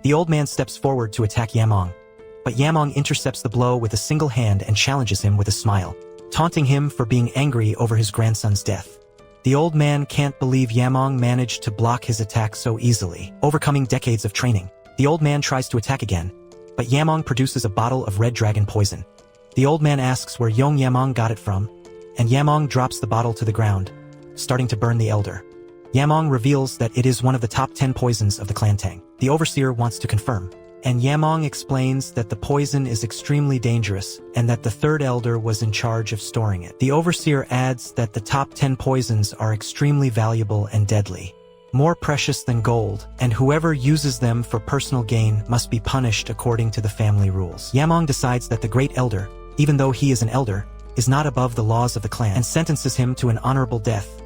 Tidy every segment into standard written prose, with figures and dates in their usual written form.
The old man steps forward to attack Yamong, but Yamong intercepts the blow with a single hand and challenges him with a smile, taunting him for being angry over his grandson's death. The old man can't believe Yamong managed to block his attack so easily. Overcoming decades of training, the old man tries to attack again, but Yamong produces a bottle of red dragon poison. The old man asks where young Yamong got it from, and Yamong drops the bottle to the ground, starting to burn the elder. Yamong reveals that it is one of the top 10 poisons of the clan Tang. The overseer wants to confirm, and Yamong explains that the poison is extremely dangerous and that the third elder was in charge of storing it. The overseer adds that the top 10 poisons are extremely valuable and deadly, more precious than gold, and whoever uses them for personal gain must be punished according to the family rules. Yamong decides that the great elder, even though he is an elder, is not above the laws of the clan and sentences him to an honorable death,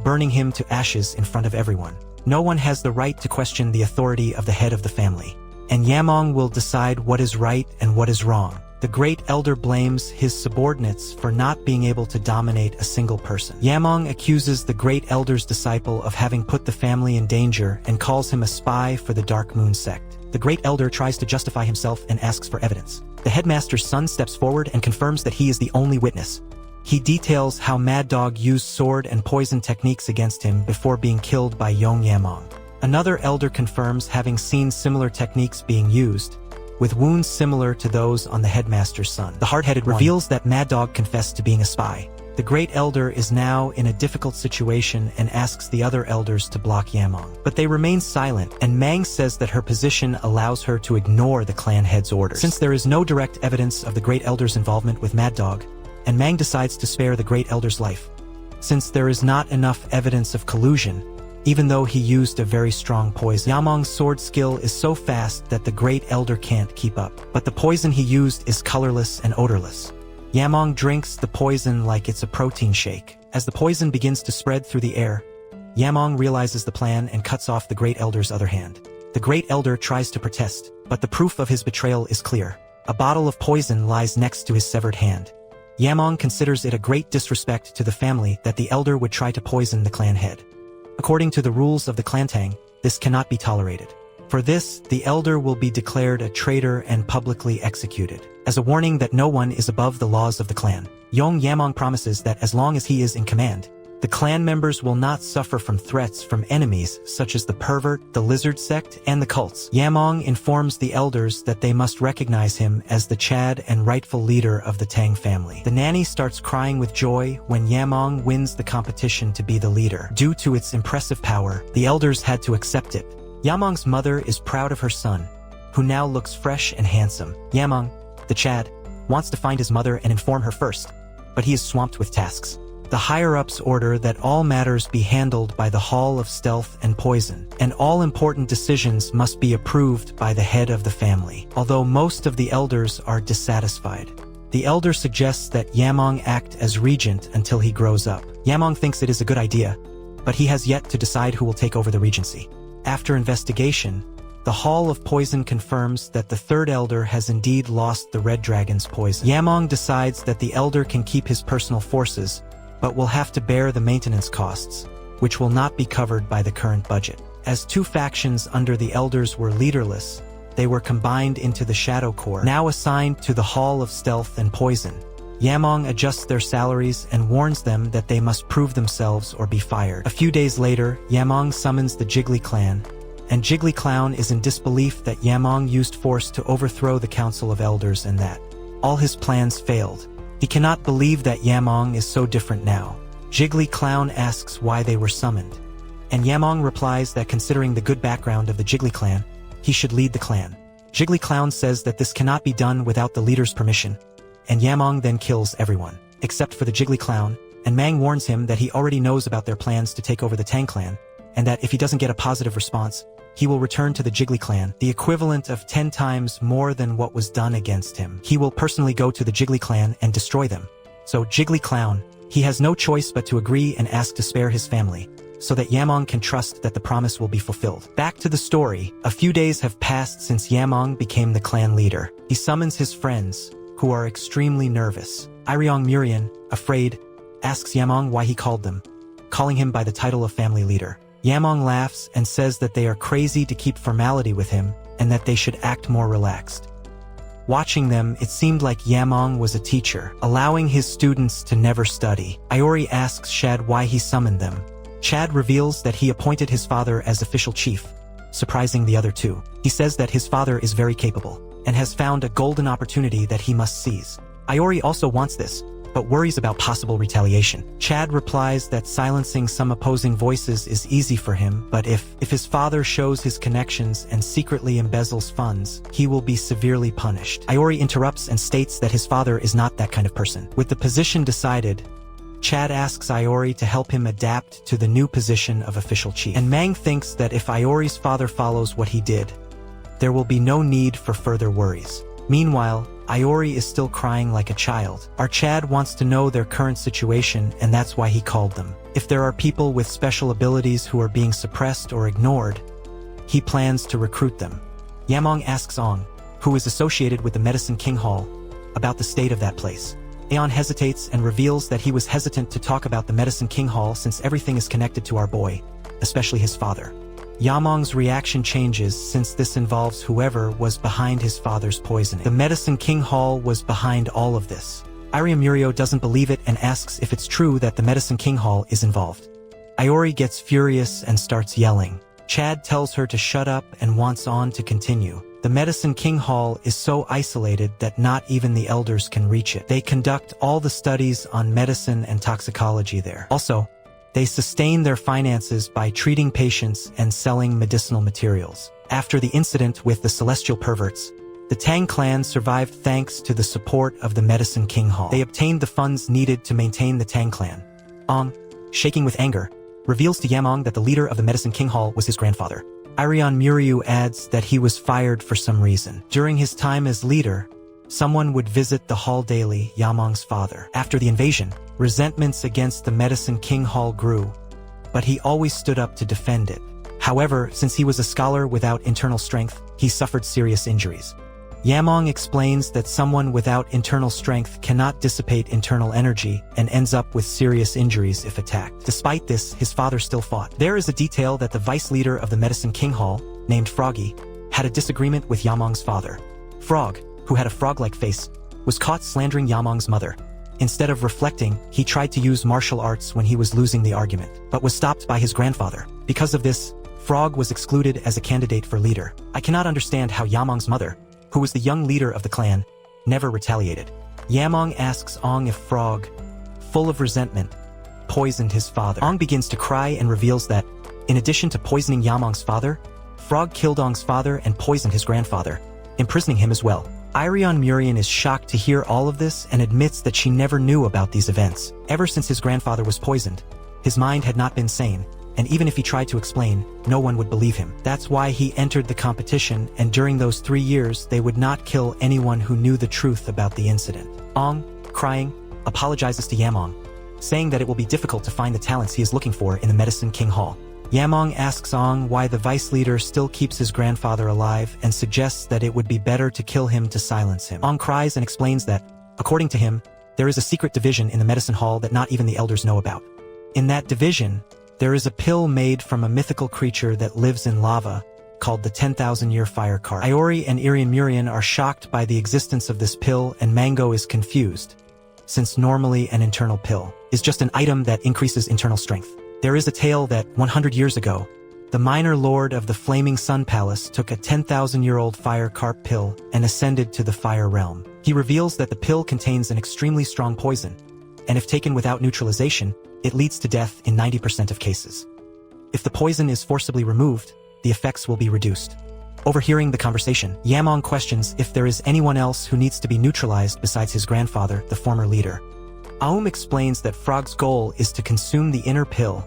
burning him to ashes in front of everyone. No one has the right to question the authority of the head of the family, and Yamong will decide what is right and what is wrong. The great elder blames his subordinates for not being able to dominate a single person. Yamong accuses the great elder's disciple of having put the family in danger and calls him a spy for the Dark Moon sect. The great elder tries to justify himself and asks for evidence. The headmaster's son steps forward and confirms that he is the only witness. He details how Mad Dog used sword and poison techniques against him before being killed by Yong Yamong. Another elder confirms having seen similar techniques being used, with wounds similar to those on the headmaster's son. The hard-headed one reveals that Mad Dog confessed to being a spy. The great elder is now in a difficult situation and asks the other elders to block Yamong. But they remain silent, and Mang says that her position allows her to ignore the clan head's orders. Since there is no direct evidence of the great elder's involvement with Mad Dog, and Mang decides to spare the great elder's life, since there is not enough evidence of collusion, even though he used a very strong poison. Yamong's sword skill is so fast that the great elder can't keep up, but the poison he used is colorless and odorless. Yamong drinks the poison like it's a protein shake. As the poison begins to spread through the air, Yamong realizes the plan and cuts off the great elder's other hand. The great elder tries to protest, but the proof of his betrayal is clear. A bottle of poison lies next to his severed hand. Yamong considers it a great disrespect to the family that the elder would try to poison the clan head. According to the rules of the clan Tang, this cannot be tolerated. For this, the elder will be declared a traitor and publicly executed, as a warning that no one is above the laws of the clan. Yong Yamong promises that as long as he is in command, the clan members will not suffer from threats from enemies such as the pervert, the lizard sect, and the cults. Yamong informs the elders that they must recognize him as the Chad and rightful leader of the Tang family. The nanny starts crying with joy when Yamong wins the competition to be the leader. Due to its impressive power, the elders had to accept it. Yamong's mother is proud of her son, who now looks fresh and handsome. Yamong, the Chad, wants to find his mother and inform her first, but he is swamped with tasks. The higher-ups order that all matters be handled by the Hall of Stealth and Poison, and all important decisions must be approved by the head of the family. Although most of the elders are dissatisfied, the elder suggests that Yamong act as regent until he grows up. Yamong thinks it is a good idea, but he has yet to decide who will take over the regency. After investigation, the Hall of Poison confirms that the third elder has indeed lost the Red Dragon's poison. Yamong decides that the elder can keep his personal forces, but will have to bear the maintenance costs, which will not be covered by the current budget. As two factions under the elders were leaderless, they were combined into the Shadow Corps, now assigned to the Hall of Stealth and Poison. Yamong adjusts their salaries and warns them that they must prove themselves or be fired. A few days later, Yamong summons the Jiggly clan, and Jiggly Clown is in disbelief that Yamong used force to overthrow the Council of Elders and that all his plans failed. He cannot believe that Yamong is so different now. Jiggly Clown asks why they were summoned, and Yamong replies that considering the good background of the Jiggly clan, he should lead the clan. Jiggly Clown says that this cannot be done without the leader's permission, and Yamong then kills everyone, except for the Jiggly Clown, and Mang warns him that he already knows about their plans to take over the Tang clan, and that if he doesn't get a positive response, he will return to the Jiggly clan, the equivalent of 10 times more than what was done against him. He will personally go to the Jiggly clan and destroy them. So Jiggly Clown, he has no choice but to agree and ask to spare his family, so that Yamong can trust that the promise will be fulfilled. Back to the story. A few days have passed since Yamong became the clan leader. He summons his friends, who are extremely nervous. Iriong Murian, afraid, asks Yamong why he called them, calling him by the title of family leader. Yamong laughs and says that they are crazy to keep formality with him, and that they should act more relaxed. Watching them, it seemed like Yamong was a teacher, allowing his students to never study. Iori asks Chad why he summoned them. Chad reveals that he appointed his father as official chief, surprising the other two. He says that his father is very capable, and has found a golden opportunity that he must seize. Iori also wants this, but worries about possible retaliation. Chad replies that silencing some opposing voices is easy for him, but if his father shows his connections and secretly embezzles funds, he will be severely punished. Iori interrupts and states that his father is not that kind of person. With the position decided, Chad asks Iori to help him adapt to the new position of official chief. And Mang thinks that if Iori's father follows what he did, there will be no need for further worries. Meanwhile, Iori is still crying like a child. Our Chad wants to know their current situation, and that's why he called them. If there are people with special abilities who are being suppressed or ignored, he plans to recruit them. Yamong asks Ong, who is associated with the Medicine King Hall, about the state of that place. Aeon hesitates and reveals that he was hesitant to talk about the Medicine King Hall since everything is connected to our boy, especially his father. Yamong's reaction changes since this involves whoever was behind his father's poisoning. The Medicine King Hall was behind all of this. Iria Murio doesn't believe it and asks if it's true that the Medicine King Hall is involved. Iori gets furious and starts yelling. Chad tells her to shut up and wants On to continue. The Medicine King Hall is so isolated that not even the elders can reach it. They conduct all the studies on medicine and toxicology there. Also, they sustain their finances by treating patients and selling medicinal materials. After the incident with the celestial perverts, the Tang clan survived thanks to the support of the Medicine King Hall. They obtained the funds needed to maintain the Tang clan. Ong, shaking with anger, reveals to Yamong that the leader of the Medicine King Hall was his grandfather. Irion Muryu adds that he was fired for some reason. During his time as leader, someone would visit the hall daily, Yamong's father. After the invasion, resentments against the Medicine King Hall grew, but he always stood up to defend it. However, since he was a scholar without internal strength, he suffered serious injuries. Yamong explains that someone without internal strength cannot dissipate internal energy and ends up with serious injuries if attacked. Despite this, his father still fought. There is a detail that the vice leader of the Medicine King Hall, named Froggy, had a disagreement with Yamong's father. Frog, who had a frog-like face, was caught slandering Yamong's mother. Instead of reflecting, he tried to use martial arts when he was losing the argument, but was stopped by his grandfather. Because of this, Frog was excluded as a candidate for leader. I cannot understand how Yamong's mother, who was the young leader of the clan, never retaliated. Yamong asks Ong if Frog, full of resentment, poisoned his father. Ong begins to cry and reveals that, in addition to poisoning Yamong's father, Frog killed Ong's father and poisoned his grandfather, imprisoning him as well. Irion Murian is shocked to hear all of this and admits that she never knew about these events. Ever since his grandfather was poisoned, his mind had not been sane, and even if he tried to explain, no one would believe him. That's why he entered the competition, and during those 3 years, they would not kill anyone who knew the truth about the incident. Ong, crying, apologizes to Yamong, saying that it will be difficult to find the talents he is looking for in the Medicine King Hall. Yamong asks Ong why the vice leader still keeps his grandfather alive and suggests that it would be better to kill him to silence him. Ong cries and explains that, according to him, there is a secret division in the medicine hall that not even the elders know about. In that division, there is a pill made from a mythical creature that lives in lava, called the 10,000-year fire cart. Iori and Irian Murian are shocked by the existence of this pill, and Mango is confused, since normally an internal pill is just an item that increases internal strength. There is a tale that, 100 years ago, the minor lord of the Flaming Sun Palace took a 10,000-year-old fire carp pill and ascended to the fire realm. He reveals that the pill contains an extremely strong poison, and if taken without neutralization, it leads to death in 90% of cases. If the poison is forcibly removed, the effects will be reduced. Overhearing the conversation, Yamong questions if there is anyone else who needs to be neutralized besides his grandfather, the former leader. Aum explains that Frog's goal is to consume the inner pill,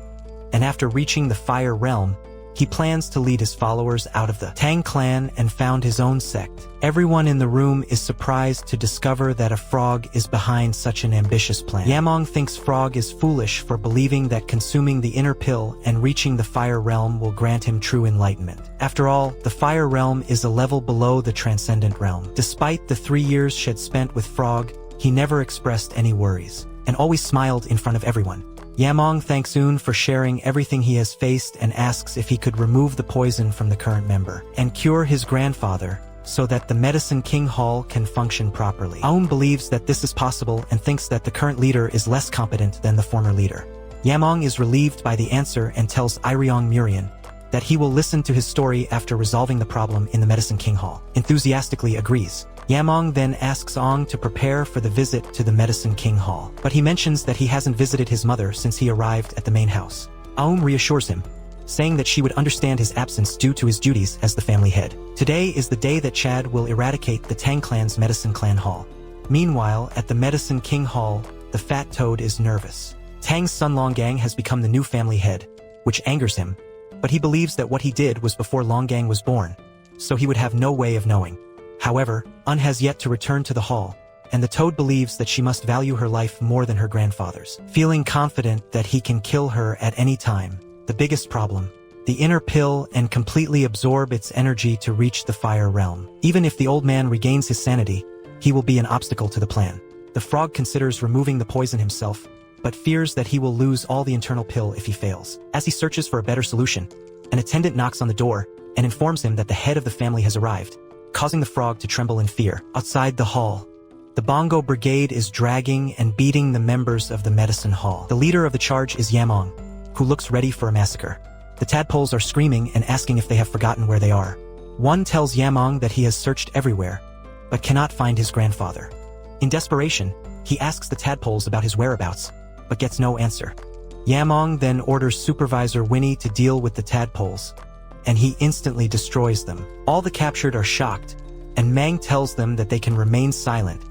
and after reaching the fire realm, he plans to lead his followers out of the Tang clan and found his own sect. Everyone in the room is surprised to discover that a frog is behind such an ambitious plan. Yamong thinks Frog is foolish for believing that consuming the inner pill and reaching the fire realm will grant him true enlightenment. After all, the fire realm is a level below the transcendent realm. Despite the 3 years Shed spent with Frog, he never expressed any worries, and always smiled in front of everyone. Yamong thanks Un for sharing everything he has faced and asks if he could remove the poison from the current member and cure his grandfather so that the Medicine King Hall can function properly. Aum believes that this is possible and thinks that the current leader is less competent than the former leader. Yamong is relieved by the answer and tells Iriong Murian that he will listen to his story after resolving the problem in the Medicine King Hall. Enthusiastically agrees. Yamong then asks Ong to prepare for the visit to the Medicine King Hall, but he mentions that he hasn't visited his mother since he arrived at the main house. Aum reassures him, saying that she would understand his absence due to his duties as the family head. Today is the day that Chad will eradicate the Tang clan's Medicine Clan Hall. Meanwhile, at the Medicine King Hall, the Fat Toad is nervous. Tang's son Longgang has become the new family head, which angers him, but he believes that what he did was before Longgang was born, so he would have no way of knowing. However, Un has yet to return to the hall, and the Toad believes that she must value her life more than her grandfather's. Feeling confident that he can kill her at any time, the biggest problem, the inner pill and completely absorb its energy to reach the fire realm. Even if the old man regains his sanity, he will be an obstacle to the plan. The frog considers removing the poison himself, but fears that he will lose all the internal pill if he fails. As he searches for a better solution, an attendant knocks on the door and informs him that the head of the family has arrived, causing the frog to tremble in fear. Outside the hall, the Bongo Brigade is dragging and beating the members of the Medicine Hall. The leader of the charge is Yamong, who looks ready for a massacre. The tadpoles are screaming and asking if they have forgotten where they are. One tells Yamong that he has searched everywhere, but cannot find his grandfather. In desperation, he asks the tadpoles about his whereabouts, but gets no answer. Yamong then orders Supervisor Winnie to deal with the tadpoles, and he instantly destroys them. All the captured are shocked, and Mang tells them that they can remain silent,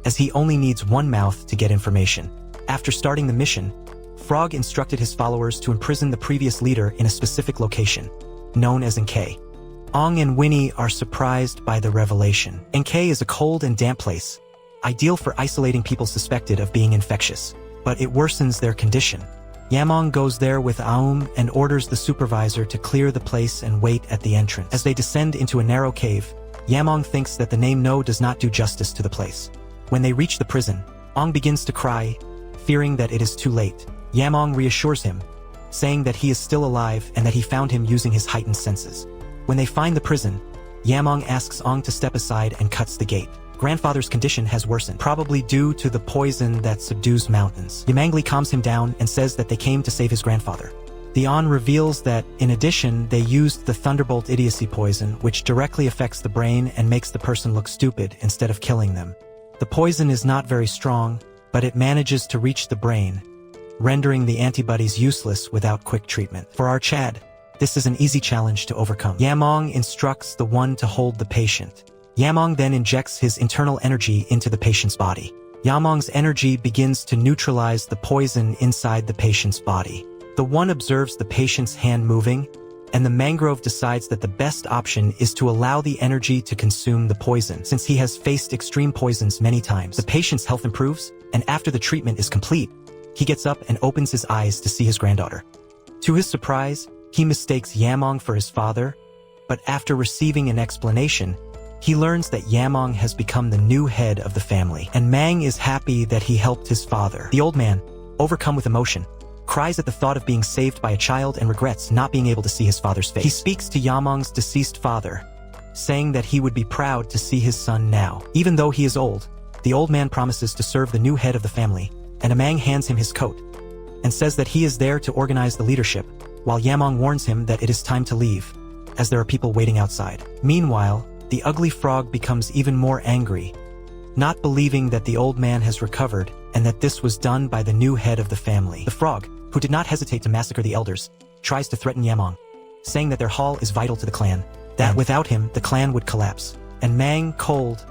as he only needs one mouth to get information. After starting the mission, Frog instructed his followers to imprison the previous leader in a specific location, known as Nkei. Ong and Winnie are surprised by the revelation. Nkei is a cold and damp place, ideal for isolating people suspected of being infectious, but it worsens their condition. Yamong goes there with Aum and orders the supervisor to clear the place and wait at the entrance. As they descend into a narrow cave, Yamong thinks that the name No does not do justice to the place. When they reach the prison, Ong begins to cry, fearing that it is too late. Yamong reassures him, saying that he is still alive and that he found him using his heightened senses. When they find the prison, Yamong asks Ong to step aside and cuts the gate. Grandfather's condition has worsened, probably due to the poison that subdues mountains. Yamangli calms him down and says that they came to save his grandfather. The On reveals that, in addition, they used the Thunderbolt idiocy poison, which directly affects the brain and makes the person look stupid instead of killing them. The poison is not very strong, but it manages to reach the brain, rendering the antibodies useless without quick treatment. For our Chad, this is an easy challenge to overcome. Yamong instructs the one to hold the patient. Yamong then injects his internal energy into the patient's body. Yamong's energy begins to neutralize the poison inside the patient's body. The one observes the patient's hand moving, and the mangrove decides that the best option is to allow the energy to consume the poison. Since he has faced extreme poisons many times, the patient's health improves, and after the treatment is complete, he gets up and opens his eyes to see his granddaughter. To his surprise, he mistakes Yamong for his father, but after receiving an explanation, he learns that Yamong has become the new head of the family, and Mang is happy that he helped his father. The old man, overcome with emotion, cries at the thought of being saved by a child and regrets not being able to see his father's face. He speaks to Yamong's deceased father, saying that he would be proud to see his son now. Even though he is old, the old man promises to serve the new head of the family, and Mang hands him his coat, and says that he is there to organize the leadership, while Yamong warns him that it is time to leave, as there are people waiting outside. Meanwhile, the ugly frog becomes even more angry, not believing that the old man has recovered and that this was done by the new head of the family. The frog, who did not hesitate to massacre the elders, tries to threaten Yamong, saying that their hall is vital to the clan, that without him, the clan would collapse. And Mang, cold,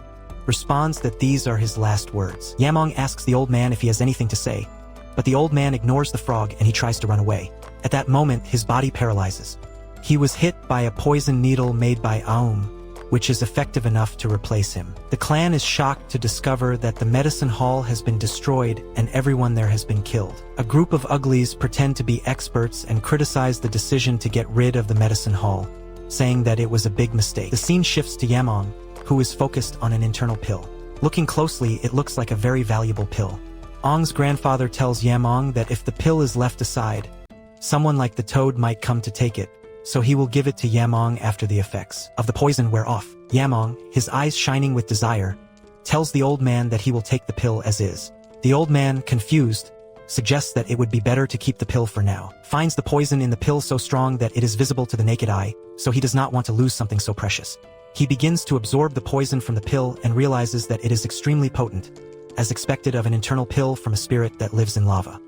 responds that these are his last words. Yamong asks the old man if he has anything to say, but the old man ignores the frog and he tries to run away. At that moment, his body paralyzes. He was hit by a poison needle made by Aum, which is effective enough to replace him. The clan is shocked to discover that the medicine hall has been destroyed and everyone there has been killed. A group of uglies pretend to be experts and criticize the decision to get rid of the medicine hall, saying that it was a big mistake. The scene shifts to Yamong, who is focused on an internal pill. Looking closely, it looks like a very valuable pill. Ong's grandfather tells Yamong that if the pill is left aside, someone like the toad might come to take it, so he will give it to Yamong after the effects of the poison wear off. Yamong, his eyes shining with desire, tells the old man that he will take the pill as is. The old man, confused, suggests that it would be better to keep the pill for now. Finds the poison in the pill so strong that it is visible to the naked eye, so he does not want to lose something so precious. He begins to absorb the poison from the pill and realizes that it is extremely potent, as expected of an internal pill from a spirit that lives in lava.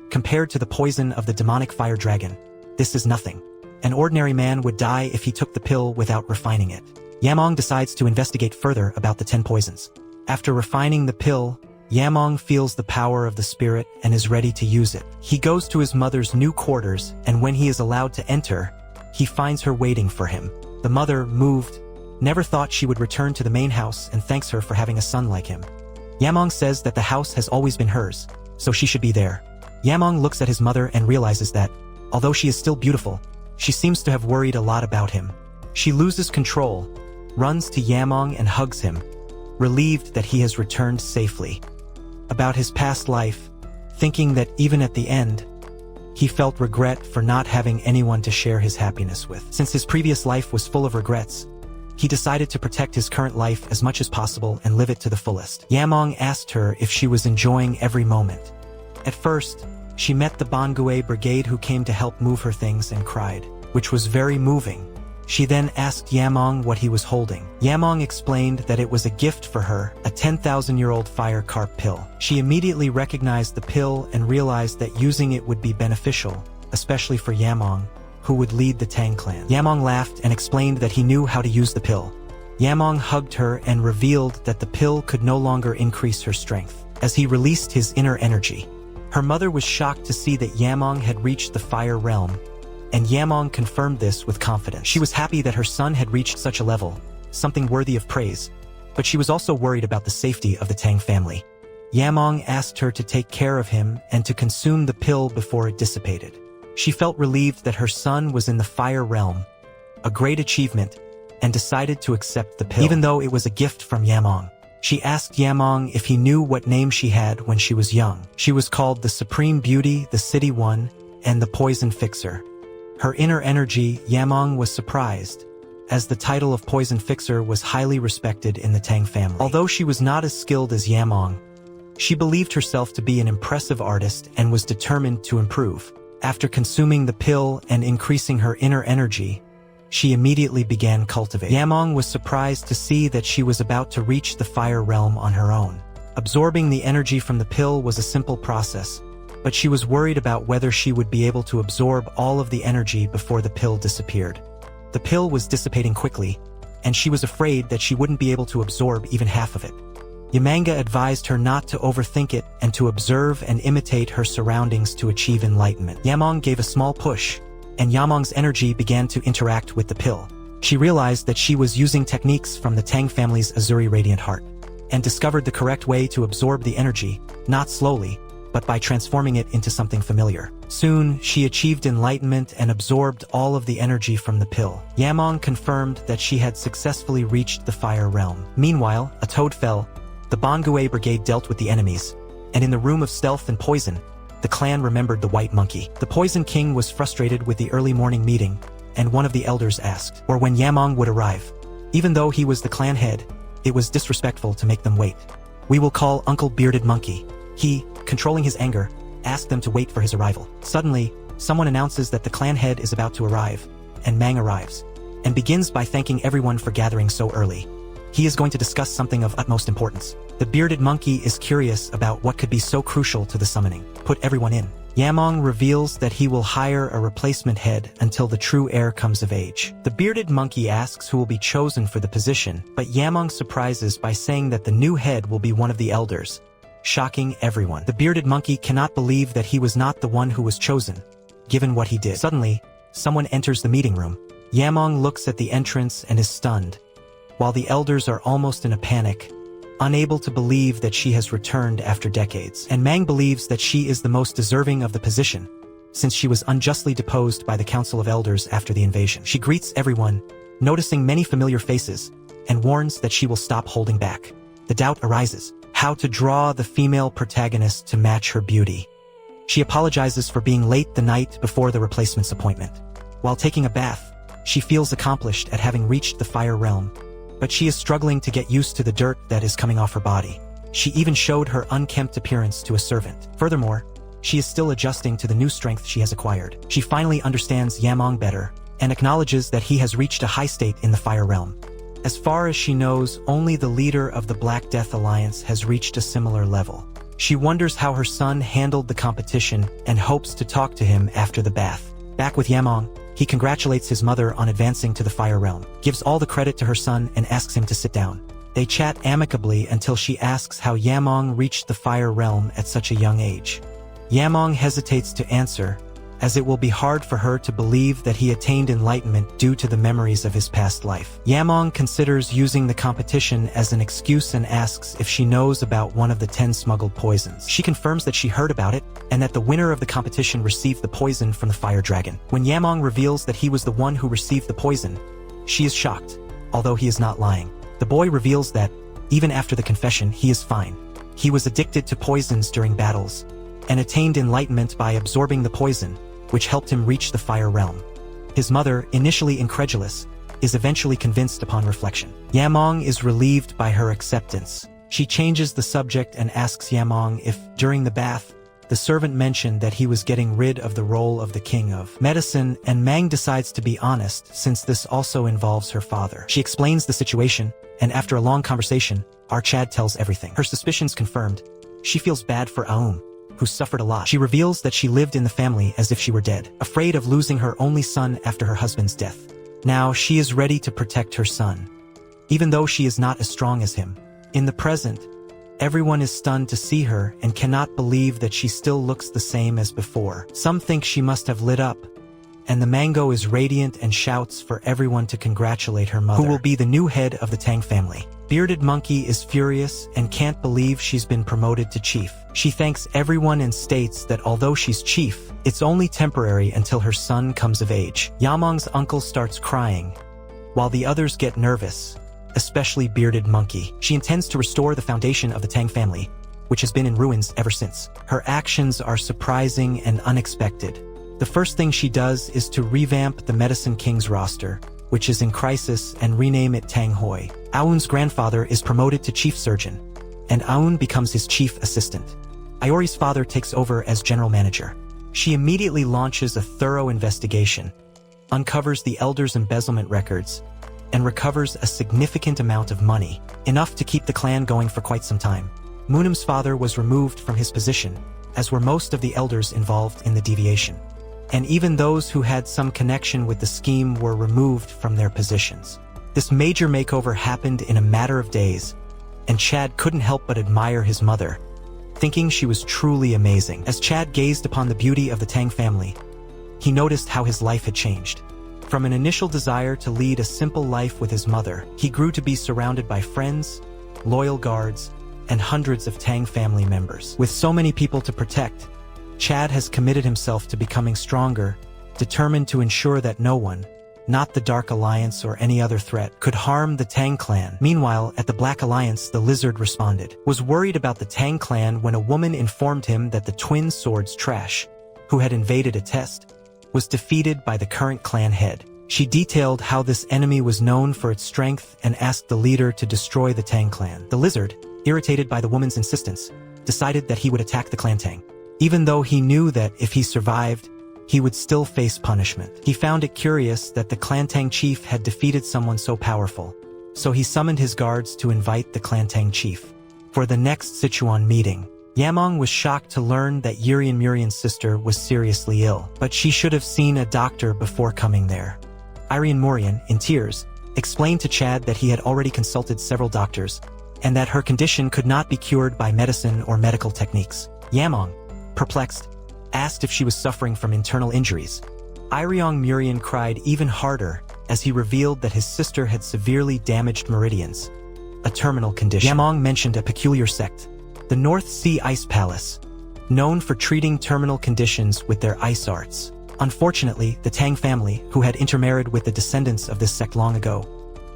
Compared to the poison of the demonic fire dragon, this is nothing. An ordinary man would die if he took the pill without refining it. Yamong decides to investigate further about the 10 poisons. After refining the pill, Yamong feels the power of the spirit and is ready to use it. He goes to his mother's new quarters, and when he is allowed to enter, he finds her waiting for him. The mother, moved, never thought she would return to the main house and thanks her for having a son like him. Yamong says that the house has always been hers, so she should be there. Yamong looks at his mother and realizes that, although she is still beautiful, she seems to have worried a lot about him. She loses control, runs to Yamong and hugs him, relieved that he has returned safely. About his past life, thinking that even at the end, he felt regret for not having anyone to share his happiness with. Since his previous life was full of regrets, he decided to protect his current life as much as possible and live it to the fullest. Yamong asked her if she was enjoying every moment. At first, she met the Bangui brigade who came to help move her things and cried, which was very moving. She then asked Yamong what he was holding. Yamong explained that it was a gift for her, a 10,000-year-old fire carp pill. She immediately recognized the pill and realized that using it would be beneficial, especially for Yamong, who would lead the Tang clan. Yamong laughed and explained that he knew how to use the pill. Yamong hugged her and revealed that the pill could no longer increase her strength, as he released his inner energy. Her mother was shocked to see that Yamong had reached the fire realm, and Yamong confirmed this with confidence. She was happy that her son had reached such a level, something worthy of praise, but she was also worried about the safety of the Tang family. Yamong asked her to take care of him and to consume the pill before it dissipated. She felt relieved that her son was in the fire realm, a great achievement, and decided to accept the pill, even though it was a gift from Yamong. She asked Yamong if he knew what name she had when she was young. She was called the Supreme Beauty, the City One, and the Poison Fixer. Her inner energy, Yamong was surprised, as the title of Poison Fixer was highly respected in the Tang family. Although she was not as skilled as Yamong, she believed herself to be an impressive artist and was determined to improve. After consuming the pill and increasing her inner energy, she immediately began cultivating. Yamong was surprised to see that she was about to reach the fire realm on her own. Absorbing the energy from the pill was a simple process, but she was worried about whether she would be able to absorb all of the energy before the pill disappeared. The pill was dissipating quickly, and she was afraid that she wouldn't be able to absorb even half of it. Yamanga advised her not to overthink it and to observe and imitate her surroundings to achieve enlightenment. Yamong gave a small push, and Yamong's energy began to interact with the pill. She realized that she was using techniques from the Tang family's Azuri Radiant Heart, and discovered the correct way to absorb the energy, not slowly, but by transforming it into something familiar. Soon, she achieved enlightenment and absorbed all of the energy from the pill. Yamong confirmed that she had successfully reached the fire realm. Meanwhile, a toad fell. The Bangui brigade dealt with the enemies, and in the room of stealth and poison, the clan remembered the white monkey. The Poison King was frustrated with the early morning meeting, and one of the elders asked, or when Yamong would arrive. Even though he was the clan head, it was disrespectful to make them wait. We will call Uncle Bearded Monkey. He, controlling his anger, asked them to wait for his arrival. Suddenly, someone announces that the clan head is about to arrive, and Mang arrives, and begins by thanking everyone for gathering so early. He is going to discuss something of utmost importance. The Bearded Monkey is curious about what could be so crucial to the summoning. Put everyone in. Yamong reveals that he will hire a replacement head until the true heir comes of age. The Bearded Monkey asks who will be chosen for the position, but Yamong surprises by saying that the new head will be one of the elders, shocking everyone. The Bearded Monkey cannot believe that he was not the one who was chosen, given what he did. Suddenly, someone enters the meeting room. Yamong looks at the entrance and is stunned, while the elders are almost in a panic, unable to believe that she has returned after decades. And Mang believes that she is the most deserving of the position, since she was unjustly deposed by the Council of Elders after the invasion. She greets everyone, noticing many familiar faces, and warns that she will stop holding back. The doubt arises. how to draw the female protagonist to match her beauty. She apologizes for being late the night before the replacement's appointment. While taking a bath, she feels accomplished at having reached the fire realm, but she is struggling to get used to the dirt that is coming off her body. She even showed her unkempt appearance to a servant. Furthermore, she is still adjusting to the new strength she has acquired. She finally understands Yamong better and acknowledges that he has reached a high state in the fire realm. As far as she knows, only the leader of the Black Death Alliance has reached a similar level. She wonders how her son handled the competition and hopes to talk to him after the bath. Back with Yamong, he congratulates his mother on advancing to the fire realm, gives all the credit to her son and asks him to sit down. They chat amicably until she asks how Yamong reached the fire realm at such a young age. Yamong hesitates to answer, as it will be hard for her to believe that he attained enlightenment due to the memories of his past life. Yamong considers using the competition as an excuse and asks if she knows about one of the 10 smuggled poisons. She confirms that she heard about it, and that the winner of the competition received the poison from the fire dragon. When Yamong reveals that he was the one who received the poison, she is shocked, although he is not lying. The boy reveals that, even after the confession, he is fine. He was addicted to poisons during battles, and attained enlightenment by absorbing the poison, which helped him reach the fire realm. His mother, initially incredulous, is eventually convinced upon reflection. Yamong is relieved by her acceptance. She changes the subject and asks Yamong if, during the bath, the servant mentioned that he was getting rid of the role of the king of medicine, and Mang decides to be honest since this also involves her father. She explains the situation, and after a long conversation, Chad tells everything. Her suspicions confirmed, she feels bad for Aum, who suffered a lot. She reveals that she lived in the family as if she were dead, afraid of losing her only son after her husband's death. Now she is ready to protect her son, even though she is not as strong as him. In the present, everyone is stunned to see her and cannot believe that she still looks the same as before. Some think she must have lit up, and the mango is radiant and shouts for everyone to congratulate her mother, who will be the new head of the Tang family. Bearded Monkey is furious and can't believe she's been promoted to chief. She thanks everyone and states that although she's chief, it's only temporary until her son comes of age. Yamong's uncle starts crying, while the others get nervous, especially Bearded Monkey. She intends to restore the foundation of the Tang family, which has been in ruins ever since. Her actions are surprising and unexpected. The first thing she does is to revamp the Medicine King's roster, which is in crisis, and rename it Tang Hoi. Aoun's grandfather is promoted to chief surgeon, and Aoun becomes his chief assistant. Iori's father takes over as general manager. She immediately launches a thorough investigation, uncovers the elders' embezzlement records, and recovers a significant amount of money, enough to keep the clan going for quite some time. Munim's father was removed from his position, as were most of the elders involved in the deviation. And even those who had some connection with the scheme were removed from their positions. This major makeover happened in a matter of days, and Chad couldn't help but admire his mother, thinking she was truly amazing. As Chad gazed upon the beauty of the Tang family, he noticed how his life had changed. From an initial desire to lead a simple life with his mother, he grew to be surrounded by friends, loyal guards, and hundreds of Tang family members. With so many people to protect, Chad has committed himself to becoming stronger, determined to ensure that no one, not the Dark Alliance or any other threat, could harm the Tang clan. Meanwhile, at the Black Alliance, the Lizard responded, was worried about the Tang clan when a woman informed him that the Twin Swords Trash, who had invaded a test, was defeated by the current clan head. She detailed how this enemy was known for its strength and asked the leader to destroy the Tang clan. The Lizard, irritated by the woman's insistence, decided that he would attack the clan Tang, even though he knew that if he survived, he would still face punishment. He found it curious that the Clan Tang chief had defeated someone so powerful, so he summoned his guards to invite the Clan Tang chief for the next Sichuan meeting. Yamong was shocked to learn that Yurian Murian's sister was seriously ill, but she should have seen a doctor before coming there. Irian Murian, in tears, explained to Chad that he had already consulted several doctors, and that her condition could not be cured by medicine or medical techniques. Yamong, perplexed, asked if she was suffering from internal injuries. Irian Murian cried even harder as he revealed that his sister had severely damaged meridians, a terminal condition. Yamong mentioned a peculiar sect, the North Sea Ice Palace, known for treating terminal conditions with their ice arts. Unfortunately, the Tang family, who had intermarried with the descendants of this sect long ago,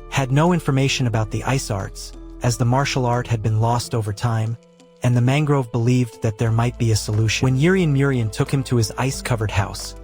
had no information about the ice arts, as the martial art had been lost over time, and the mangrove believed that there might be a solution. When Yurian Murian took him to his ice-covered house,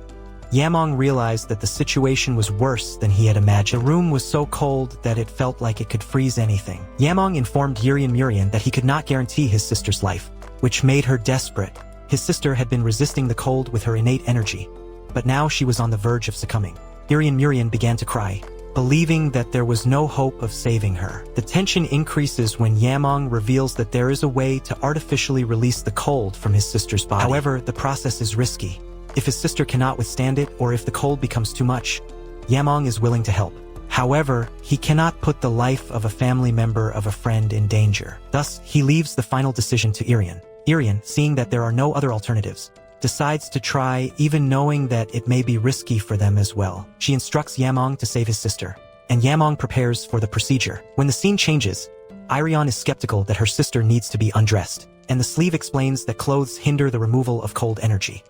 Yamong realized that the situation was worse than he had imagined. The room was so cold that it felt like it could freeze anything. Yamong informed Yurian Murian that he could not guarantee his sister's life, which made her desperate. His sister had been resisting the cold with her innate energy, but now she was on the verge of succumbing. Yurian Murian began to cry, believing that there was no hope of saving her. The tension increases when Yamong reveals that there is a way to artificially release the cold from his sister's body. However, the process is risky. If his sister cannot withstand it, or if the cold becomes too much, Yamong is willing to help. However, he cannot put the life of a family member of a friend in danger. Thus, he leaves the final decision to Irian. Irian, seeing that there are no other alternatives, decides to try, even knowing that it may be risky for them as well. She instructs Yamong to save his sister, and Yamong prepares for the procedure. When the scene changes, Irian is skeptical that her sister needs to be undressed, and the sleeve explains that clothes hinder the removal of cold energy.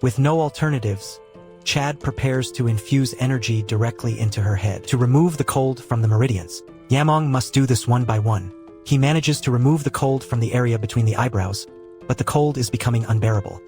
With no alternatives, Chad prepares to infuse energy directly into her head. To remove the cold from the meridians, Yamong must do this one by one. He manages to remove the cold from the area between the eyebrows, but the cold is becoming unbearable.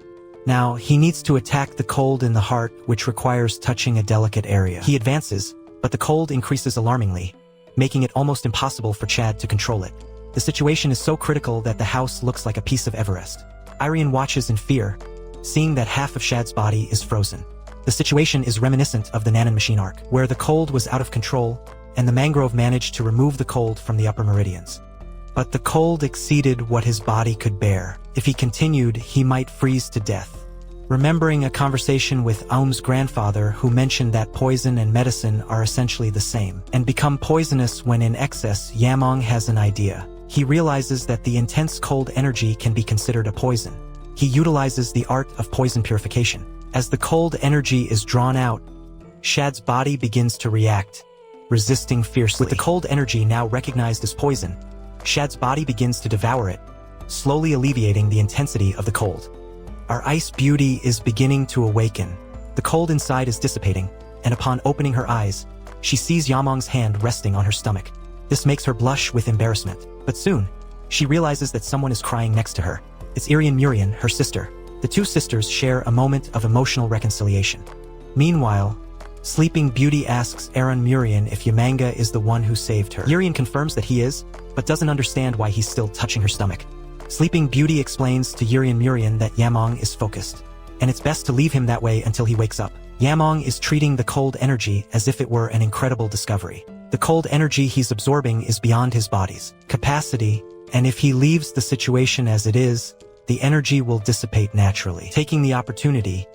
Now, he needs to attack the cold in the heart, which requires touching a delicate area. He advances, but the cold increases alarmingly, making it almost impossible for Chad to control it. The situation is so critical that the house looks like a piece of Everest. Irian watches in fear, seeing that half of Chad's body is frozen. The situation is reminiscent of the Nanan machine arc, where the cold was out of control, and the mangrove managed to remove the cold from the upper meridians. But the cold exceeded what his body could bear. If he continued, he might freeze to death. Remembering a conversation with Aum's grandfather, who mentioned that poison and medicine are essentially the same, and become poisonous when in excess, Yamong has an idea. He realizes that the intense cold energy can be considered a poison. He utilizes the art of poison purification. As the cold energy is drawn out, Shad's body begins to react, resisting fiercely. With the cold energy now recognized as poison, Shad's body begins to devour it, slowly alleviating the intensity of the cold. Our ice beauty is beginning to awaken. The cold inside is dissipating, and upon opening her eyes, she sees Yamong's hand resting on her stomach. This makes her blush with embarrassment, but soon, she realizes that someone is crying next to her. It's Irian Murian, her sister. The two sisters share a moment of emotional reconciliation. Meanwhile, Sleeping Beauty asks Aaron Murian if Yamanga is the one who saved her. Urian confirms that he is, but doesn't understand why he's still touching her stomach. Sleeping Beauty explains to Urian Murian that Yamong is focused, and it's best to leave him that way until he wakes up. Yamong is treating the cold energy as if it were an incredible discovery. The cold energy he's absorbing is beyond his body's capacity, and if he leaves the situation as it is, the energy will dissipate naturally. Taking the opportunity,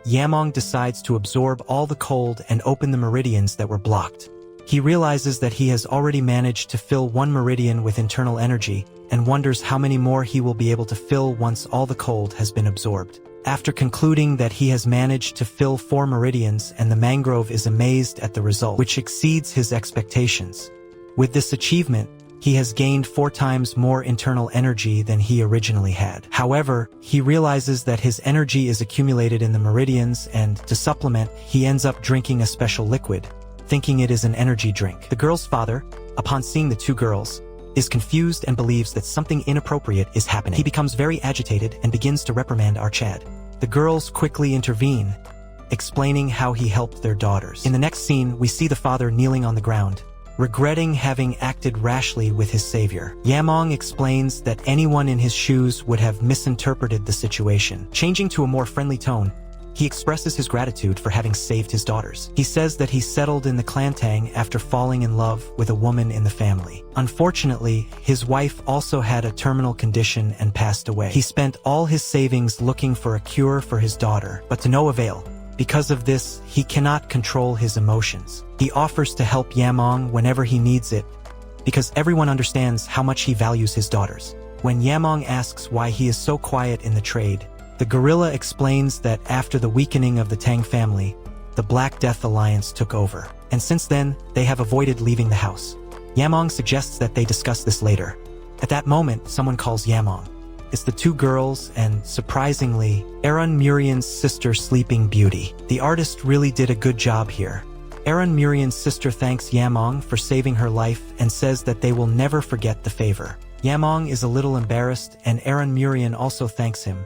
Yamong decides to absorb all the cold and open the meridians that were blocked. He realizes that he has already managed to fill one meridian with internal energy, and wonders how many more he will be able to fill once all the cold has been absorbed. After concluding that he has managed to fill 4 meridians, and the mangrove is amazed at the result, which exceeds his expectations. With this achievement, he has gained 4 times more internal energy than he originally had. However, he realizes that his energy is accumulated in the meridians, and to supplement, he ends up drinking a special liquid, thinking it is an energy drink. The girl's father, upon seeing the 2 girls, is confused and believes that something inappropriate is happening. He becomes very agitated and begins to reprimand our Chad. The girls quickly intervene, explaining how he helped their daughters. In the next scene, we see the father kneeling on the ground, regretting having acted rashly with his savior. Yamong explains that anyone in his shoes would have misinterpreted the situation. Changing to a more friendly tone, he expresses his gratitude for having saved his daughters. He says that he settled in the Klantang after falling in love with a woman in the family. Unfortunately, his wife also had a terminal condition and passed away. He spent all his savings looking for a cure for his daughter, but to no avail. Because of this, he cannot control his emotions. He offers to help Yamong whenever he needs it, because everyone understands how much he values his daughters. When Yamong asks why he is so quiet in the trade, the gorilla explains that after the weakening of the Tang family, the Black Death Alliance took over, and since then, they have avoided leaving the house. Yamong suggests that they discuss this later. At that moment, someone calls Yamong. It's the 2 girls and, surprisingly, Aaron Murian's sister Sleeping Beauty. The artist really did a good job here. Aaron Murian's sister thanks Yamong for saving her life and says that they will never forget the favor. Yamong is a little embarrassed and Aaron Murian also thanks him,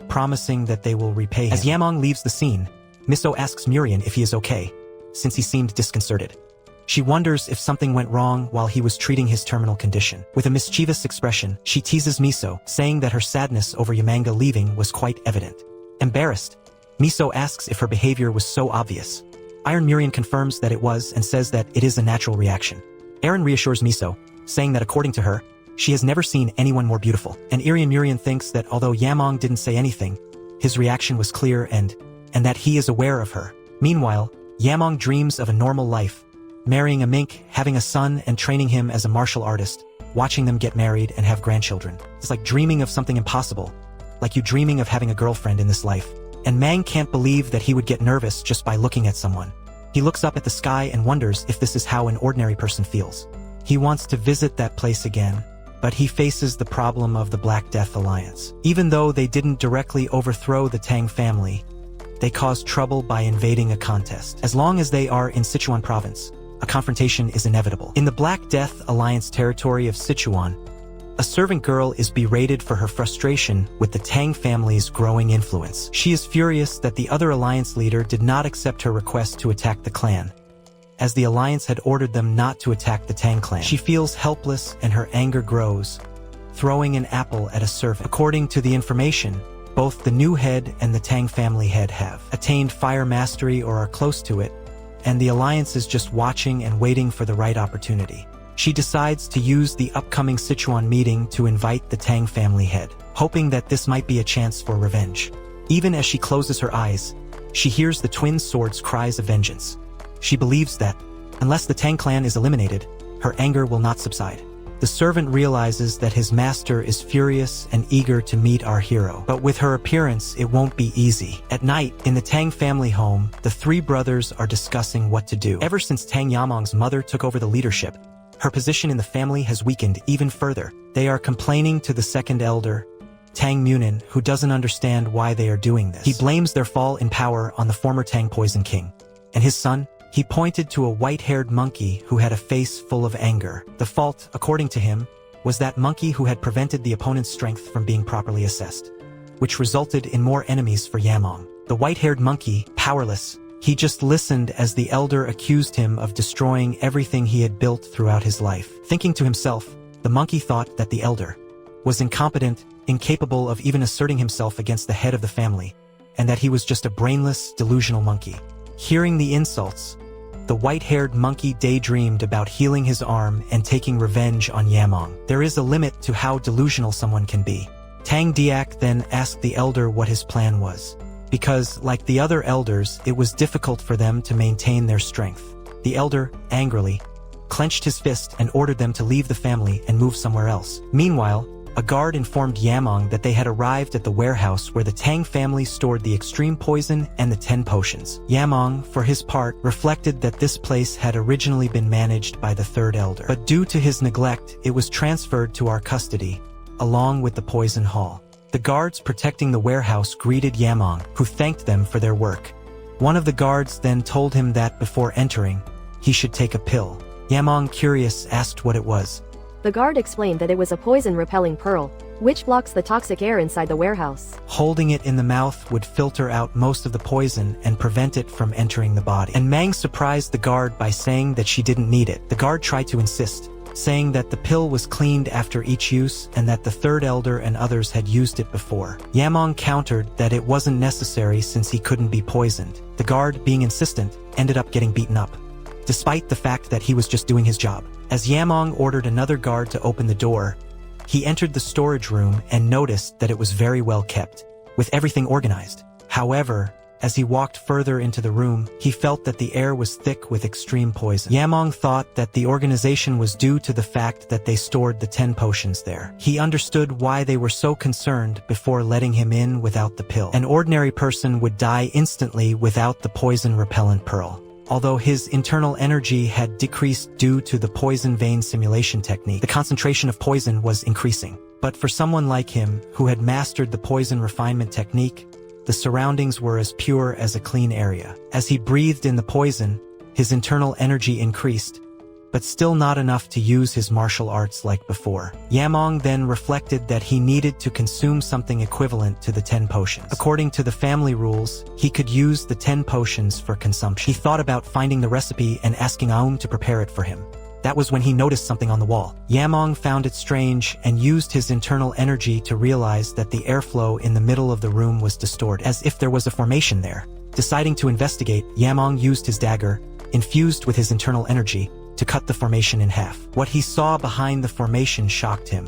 promising that they will repay him. As Yamong leaves the scene, Miso asks Murian if he is okay, since he seemed disconcerted. She wonders if something went wrong while he was treating his terminal condition. With a mischievous expression, she teases Miso, saying that her sadness over Yamanga leaving was quite evident. Embarrassed, Miso asks if her behavior was so obvious. Aaron Murian confirms that it was and says that it is a natural reaction. Aaron reassures Miso, saying that according to her, she has never seen anyone more beautiful. And Aaron Murian thinks that although Yamong didn't say anything, his reaction was clear and that he is aware of her. Meanwhile, Yamong dreams of a normal life, marrying a mink, having a son and training him as a martial artist, watching them get married and have grandchildren. It's like dreaming of something impossible, like you dreaming of having a girlfriend in this life. And Mang can't believe that he would get nervous just by looking at someone. He looks up at the sky and wonders if this is how an ordinary person feels. He wants to visit that place again, but he faces the problem of the Black Death Alliance. Even though they didn't directly overthrow the Tang family, they caused trouble by invading a contest. As long as they are in Sichuan province, a confrontation is inevitable. In the Black Death Alliance territory of Sichuan, a servant girl is berated for her frustration with the Tang family's growing influence. She is furious that the other alliance leader did not accept her request to attack the clan, as the alliance had ordered them not to attack the Tang clan. She feels helpless and her anger grows, throwing an apple at a servant. According to the information, both the new head and the Tang family head have attained fire mastery or are close to it, and the alliance is just watching and waiting for the right opportunity. She decides to use the upcoming Sichuan meeting to invite the Tang family head, hoping that this might be a chance for revenge. Even as she closes her eyes, she hears the twin swords' cries of vengeance. She believes that, unless the Tang clan is eliminated, her anger will not subside. The servant realizes that his master is furious and eager to meet our hero. But with her appearance, it won't be easy. At night, in the Tang family home, the three brothers are discussing what to do. Ever since Tang Yamong's mother took over the leadership, her position in the family has weakened even further. They are complaining to the second elder, Tang Munin, who doesn't understand why they are doing this. He blames their fall in power on the former Tang Poison King. And his son? He pointed to a white-haired monkey who had a face full of anger. The fault, according to him, was that monkey who had prevented the opponent's strength from being properly assessed, which resulted in more enemies for Yamong. The white-haired monkey, powerless, he just listened as the elder accused him of destroying everything he had built throughout his life. Thinking to himself, the monkey thought that the elder was incompetent, incapable of even asserting himself against the head of the family, and that he was just a brainless, delusional monkey. Hearing the insults, the white-haired monkey daydreamed about healing his arm and taking revenge on Yamong. There is a limit to how delusional someone can be. Tang Diak then asked the elder what his plan was, because, like the other elders, it was difficult for them to maintain their strength. The elder, angrily, clenched his fist and ordered them to leave the family and move somewhere else. Meanwhile, a guard informed Yamong that they had arrived at the warehouse where the Tang family stored the extreme poison and the 10 potions. Yamong, for his part, reflected that this place had originally been managed by the third elder, but due to his neglect, it was transferred to our custody, along with the poison hall. The guards protecting the warehouse greeted Yamong, who thanked them for their work. One of the guards then told him that before entering, he should take a pill. Yamong, curious, asked what it was. The guard explained that it was a poison-repelling pearl, which blocks the toxic air inside the warehouse. Holding it in the mouth would filter out most of the poison and prevent it from entering the body. And Mang surprised the guard by saying that she didn't need it. The guard tried to insist, saying that the pill was cleaned after each use and that the third elder and others had used it before. Yamong countered that it wasn't necessary since he couldn't be poisoned. The guard, being insistent, ended up getting beaten up, despite the fact that he was just doing his job. As Yamong ordered another guard to open the door, he entered the storage room and noticed that it was very well kept, with everything organized. However, as he walked further into the room, he felt that the air was thick with extreme poison. Yamong thought that the organization was due to the fact that they stored the 10 potions there. He understood why they were so concerned before letting him in without the pill. An ordinary person would die instantly without the poison-repellent pearl. Although his internal energy had decreased due to the poison vein simulation technique, the concentration of poison was increasing. But for someone like him, who had mastered the poison refinement technique, the surroundings were as pure as a clean area. As he breathed in the poison, His internal energy increased, but still not enough to use his martial arts like before. Yamong then reflected that he needed to consume something equivalent to the 10 potions. According to the family rules, he could use the 10 potions for consumption. He thought about finding the recipe and asking Aum to prepare it for him. That was when he noticed something on the wall. Yamong found it strange and used his internal energy to realize that the airflow in the middle of the room was distorted, as if there was a formation there. Deciding to investigate, Yamong used his dagger, infused with his internal energy, to cut the formation in half. What he saw behind the formation shocked him.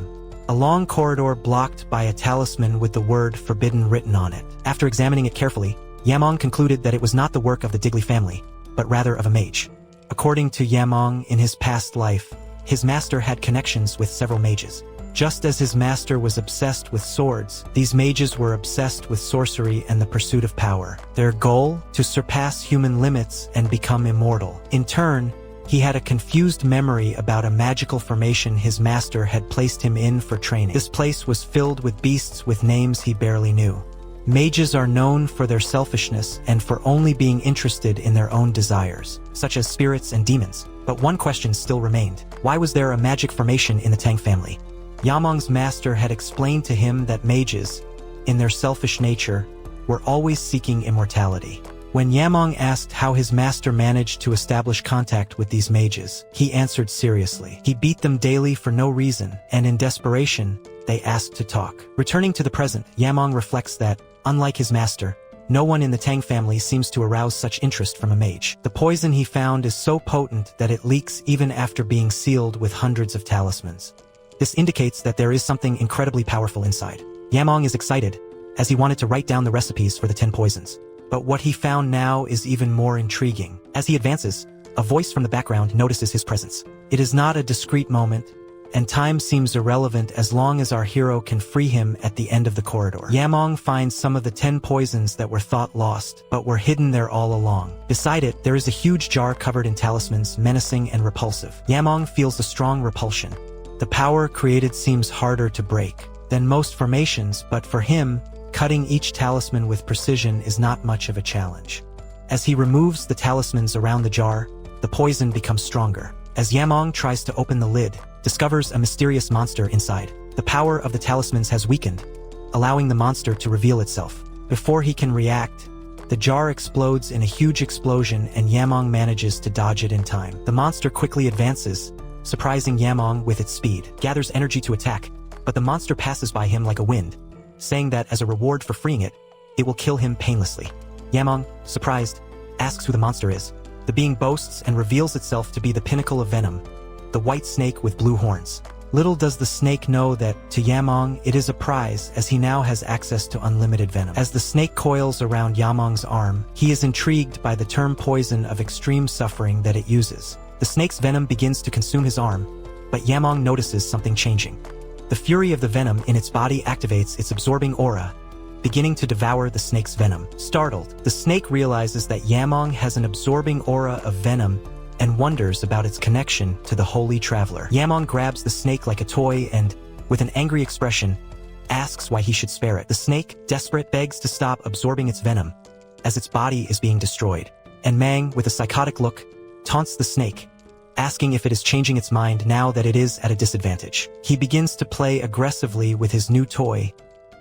A long corridor blocked by a talisman with the word forbidden written on it. After examining it carefully, Yamong concluded that it was not the work of the Digley family, but rather of a mage. According to Yamong, in his past life, his master had connections with several mages. Just as his master was obsessed with swords, these mages were obsessed with sorcery and the pursuit of power. Their goal? To surpass human limits and become immortal. In turn, he had a confused memory about a magical formation his master had placed him in for training. This place was filled with beasts with names he barely knew. Mages are known for their selfishness and for only being interested in their own desires, such as spirits and demons. But one question still remained. Why was there a magic formation in the Tang family? Yamong's master had explained to him that mages, in their selfish nature, were always seeking immortality. When Yamong asked how his master managed to establish contact with these mages, he answered seriously. He beat them daily for no reason, and in desperation, they asked to talk. Returning to the present, Yamong reflects that, unlike his master, no one in the Tang family seems to arouse such interest from a mage. The poison he found is so potent that it leaks even after being sealed with hundreds of talismans. This indicates that there is something incredibly powerful inside. Yamong is excited, as he wanted to write down the recipes for the 10 poisons. But what he found now is even more intriguing. As he advances, a voice from the background notices his presence. It is not a discrete moment, and time seems irrelevant as long as our hero can free him at the end of the corridor. Yamong finds some of the 10 poisons that were thought lost, but were hidden there all along. Beside it, there is a huge jar covered in talismans, menacing and repulsive. Yamong feels a strong repulsion. The power created seems harder to break than most formations, but for him, cutting each talisman with precision is not much of a challenge. As he removes the talismans around the jar, the poison becomes stronger. As Yamong tries to open the lid, discovers a mysterious monster inside. The power of the talismans has weakened, allowing the monster to reveal itself. Before he can react, the jar explodes in a huge explosion and Yamong manages to dodge it in time. The monster quickly advances, surprising Yamong with its speed, gathers energy to attack, but the monster passes by him like a wind, saying that as a reward for freeing it, it will kill him painlessly. Yamong, surprised, asks who the monster is. The being boasts and reveals itself to be the pinnacle of venom, the white snake with blue horns. Little does the snake know that, to Yamong, it is a prize as he now has access to unlimited venom. As the snake coils around Yamong's arm, he is intrigued by the term poison of extreme suffering that it uses. The snake's venom begins to consume his arm, but Yamong notices something changing. The fury of the venom in its body activates its absorbing aura, beginning to devour the snake's venom. Startled, the snake realizes that Yamong has an absorbing aura of venom and wonders about its connection to the Holy Traveler. Yamong grabs the snake like a toy and, with an angry expression, asks why he should spare it. The snake, desperate, begs to stop absorbing its venom, as its body is being destroyed. And Mang, with a psychotic look, taunts the snake, asking if it is changing its mind now that it is at a disadvantage. He begins to play aggressively with his new toy,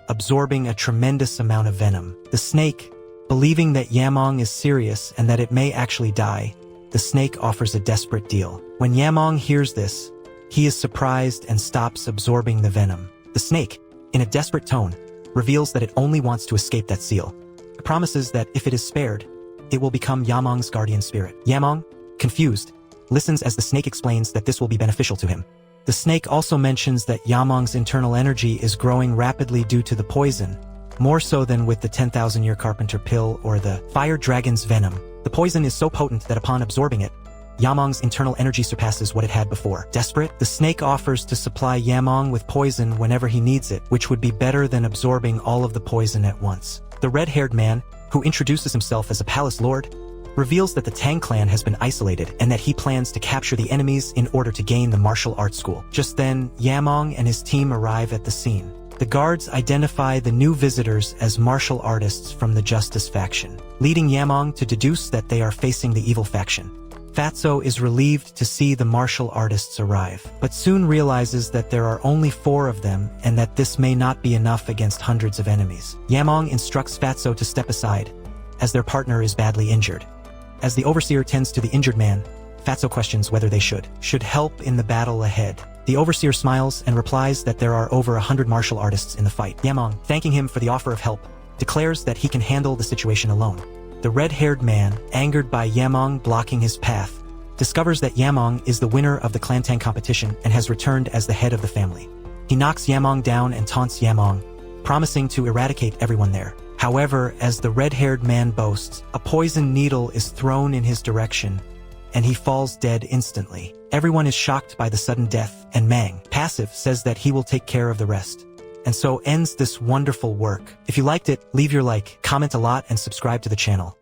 absorbing a tremendous amount of venom. The snake, believing that Yamong is serious and that it may actually die, the snake offers a desperate deal. When Yamong hears this, he is surprised and stops absorbing the venom. The snake, in a desperate tone, reveals that it only wants to escape that seal. It promises that if it is spared, it will become Yamong's guardian spirit. Yamong, confused, listens as the snake explains that this will be beneficial to him. The snake also mentions that Yamong's internal energy is growing rapidly due to the poison, more so than with the 10,000-year carpenter pill or the fire dragon's venom. The poison is so potent that upon absorbing it, Yamong's internal energy surpasses what it had before. Desperate, the snake offers to supply Yamong with poison whenever he needs it, which would be better than absorbing all of the poison at once. The red-haired man, who introduces himself as a palace lord, reveals that the Tang clan has been isolated and that he plans to capture the enemies in order to gain the martial arts school. Just then, Yamong and his team arrive at the scene. The guards identify the new visitors as martial artists from the Justice faction, leading Yamong to deduce that they are facing the evil faction. Fatso is relieved to see the martial artists arrive, but soon realizes that there are only 4 of them and that this may not be enough against hundreds of enemies. Yamong instructs Fatso to step aside, as their partner is badly injured. As the overseer tends to the injured man, Fatso questions whether they should help in the battle ahead. The overseer smiles and replies that there are over 100 martial artists in the fight. Yamong, thanking him for the offer of help, declares that he can handle the situation alone. The red-haired man, angered by Yamong blocking his path, discovers that Yamong is the winner of the Klantang competition and has returned as the head of the family. He knocks Yamong down and taunts Yamong, promising to eradicate everyone there. However, as the red-haired man boasts, a poison needle is thrown in his direction, and he falls dead instantly. Everyone is shocked by the sudden death, and Mang, passive, says that he will take care of the rest. And so ends this wonderful work. If you liked it, leave your like, comment a lot, and subscribe to the channel.